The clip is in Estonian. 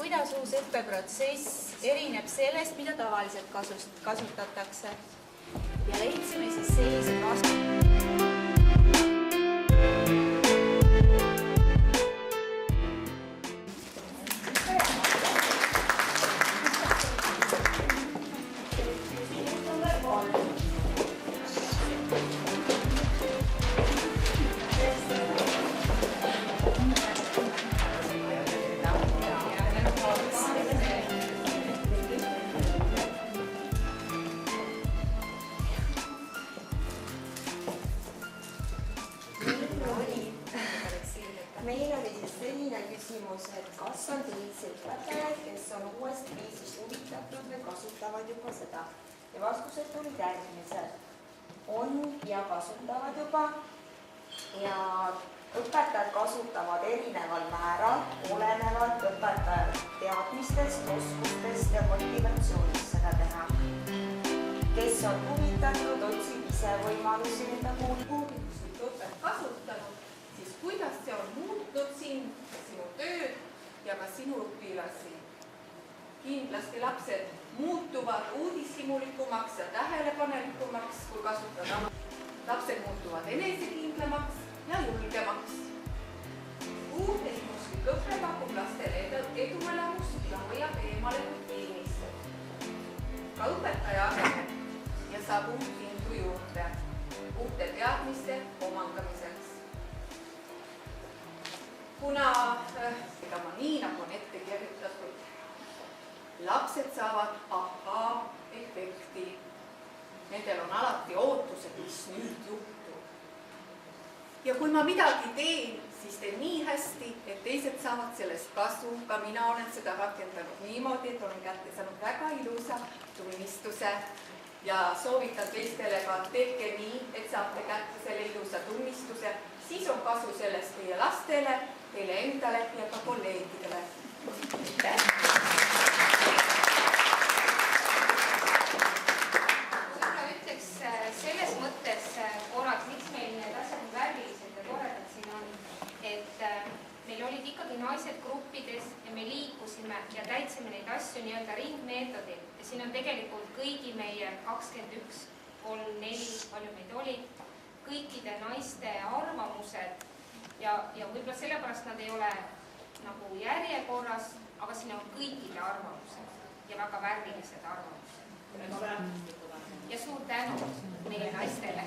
kuidas uus õppeprotsess erineb sellest, mida tavaliselt kasutatakse. Ja leidsime siis sellised vastused. Meil oli siis selline küsimus, et kas on teised õpetajad, kes on uuest viisist huvitatud või kasutavad juba seda. Ja vastused tulid järgmised. On ja kasutavad juba ja õpetajad kasutavad erineval määral, olenevalt õpetajate teadmistest, oskustest ja motivatsioonist seda teha. Kes on huvitatud, otsib ise võimalusi nende puudumuslik õpet kasutanud, siis kuidas see on muutnud sinu tööd ja ka sinu õpilasi. Kindlasti lapsed muutuvad uudishimulikumaks ja tähelepanelikumaks, kui kasutada. Lapsed muutuvad enesekindlamaks ja julgemaks. Uudne himuslik õpe pakub lastele eduelamust ja hoiab eemale rutiinist. Ka õpetaja areneb ja saab uut indu juurde, uute teadmiste omandamiseks. Kuna nii nagu on ette kirjutatud, lapsed saavad aha-efekti. Nendel on alati ootused, mis nüüd juhtub. Ja kui ma midagi teen, siis teen nii hästi, et teised saavad sellest kasu. Ka mina olen seda rakendanud niimoodi, et olen kätte saanud väga ilusa tunnistuse ja soovitan teistele ka tehke nii, et saate kätte selle ilusa tunnistuse. Siis on kasu sellest teie lastele, teile endale ja ka kolleegidele. Ma ütleks selles mõttes korraks, miks meil need asjad värvilised ja toredad siin on, et meil olid ikkagi naised gruppides ja me liikusime ja täitsime neid asju nii-öelda ringmeetodil. Ja siin on tegelikult kõigi meie 21, 3, 4, palju meid oli, kõikide naiste arvamused ja võib-olla sellepärast nad ei ole nagu järjekorras, aga siin on kõikide arvamused ja väga värvilised arvamused. Ja suur tänu meie naistele.